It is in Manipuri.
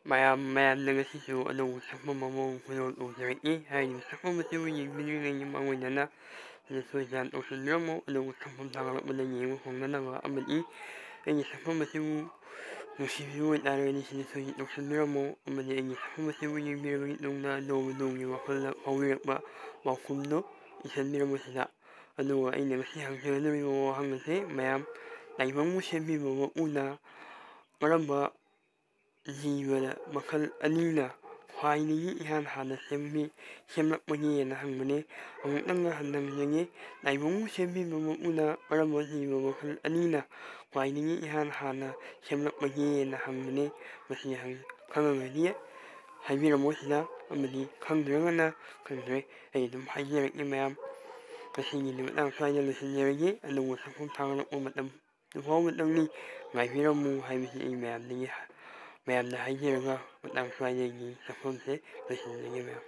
ꯃꯌꯥꯝꯅ ꯉꯁꯤꯁꯨ ꯑꯅꯧꯕ ꯁꯛꯐꯝ ꯑꯃ ꯈꯨꯗꯣꯜ ꯎꯖꯔꯛꯏ ꯍꯥꯏꯔꯤꯕ ꯁꯛꯐꯝ ꯑꯁꯤꯕꯨ ꯌꯦꯡꯕꯤꯔꯤꯉꯩ ꯃꯥꯡꯑꯣꯏꯅꯅ ꯁꯣꯏꯗꯅ ꯇꯧꯁꯤꯟꯕꯤꯔꯝꯃꯨ ꯑꯅꯧꯕ ꯁꯛꯐꯝ ꯊꯥꯒꯠꯂꯛꯄꯗ ꯌꯦꯡꯕ ꯐꯪꯅꯅꯕ ꯑꯃꯗꯤ ꯑꯩꯒꯤ ꯁꯛꯐꯝ ꯑꯁꯤꯕꯨ ꯅꯨꯡꯁꯤꯕꯤꯕ ꯑꯣꯏꯇꯥꯔꯒꯗꯤ ꯁꯤꯗ ꯁꯣꯏꯗꯅ ꯇꯧꯁꯤꯟꯕꯤꯔꯝꯃꯨ ꯑꯃꯗꯤ ꯑꯩꯒꯤ ꯁꯛꯐꯝ ꯑꯁꯤꯕꯨ ꯌꯦꯡꯕꯤꯔꯕ ꯃꯇꯨꯡꯗ ꯅꯣꯡꯃꯒꯤ ꯋꯥꯈꯜꯗ ꯐꯥꯎꯕꯤꯔꯛꯄ ꯄꯥꯎꯈꯨꯝꯗꯨ ꯏꯁꯟꯕꯤꯔꯝꯃꯨ ꯁꯤꯗ ꯑꯗꯨꯒ ꯑꯩꯅ ꯉꯁꯤ ꯍꯪꯖꯒꯗꯧꯔꯤꯕ ꯋꯥꯍꯪ ꯑꯁꯤ ꯃꯌꯥꯝ ꯇꯥꯏꯕꯪꯕꯨ ꯁꯦꯝꯕꯤꯕ ꯃꯄꯨꯅ ꯀꯔꯝꯕ ꯖꯤꯕꯗ ꯃꯈꯜ ꯑꯅꯤꯅ ꯈ꯭ꯋꯥꯏꯗꯒꯤ ꯏꯍꯥꯟ ꯍꯥꯟꯅ ꯁꯦꯝꯂꯛꯄꯒꯦꯅ ꯍꯪꯕꯅꯤ ꯑꯃꯨꯛꯇꯪꯒ ꯍꯟꯅ ꯇꯥꯏꯕꯪꯕꯨ ꯁꯦꯝꯕꯤꯕ ꯃꯄꯨꯅ ꯀꯔꯝꯕ ꯖꯤꯕ ꯃꯈꯜ ꯑꯅꯤꯅ ꯈ꯭ꯋꯥꯏꯗꯒꯤꯏꯍꯥꯟ ꯍꯥꯟꯅ ꯁꯦꯝꯂꯛꯄꯒꯦꯅ ꯍꯪꯕꯅꯤ ꯃꯁꯤ ꯈꯪꯉꯒꯗꯤ ꯍꯥꯏꯕꯤꯔꯝꯃꯣ ꯁꯤꯗ ꯑꯃꯗꯤ ꯈꯪꯗ꯭ꯔꯒꯅ ꯈꯪꯗ꯭ꯔꯦ ꯑꯩ ꯑꯗꯨꯝ ꯍꯥꯏꯖꯔꯛꯀꯦ ꯃꯌꯥꯝ ꯉꯁꯤꯒꯤꯗꯤ ꯃꯇꯥꯡ ꯁ꯭ꯋꯥꯏꯗ ꯂꯣꯏꯁꯤꯟꯖꯔꯒꯦ ꯑꯅꯧꯕ ꯁꯛꯐꯝ ꯊꯥꯒꯠꯂꯛꯄ ꯃꯇꯝ ꯐꯥꯎꯕꯇꯪꯅꯤ ꯉꯥꯏꯕꯤꯔꯝꯃꯨ ꯍꯥꯏꯕꯁꯤ ꯑꯩ ꯃꯌꯥꯝꯗ ꯍꯥꯏꯖꯔꯒ ꯃꯇꯥꯡ ꯁ꯭ꯋꯥꯏꯗꯒꯤ ꯁꯛꯐꯝꯁꯦ ꯂꯣꯏꯁꯤꯟꯖꯒꯦ ꯃꯌꯥꯝ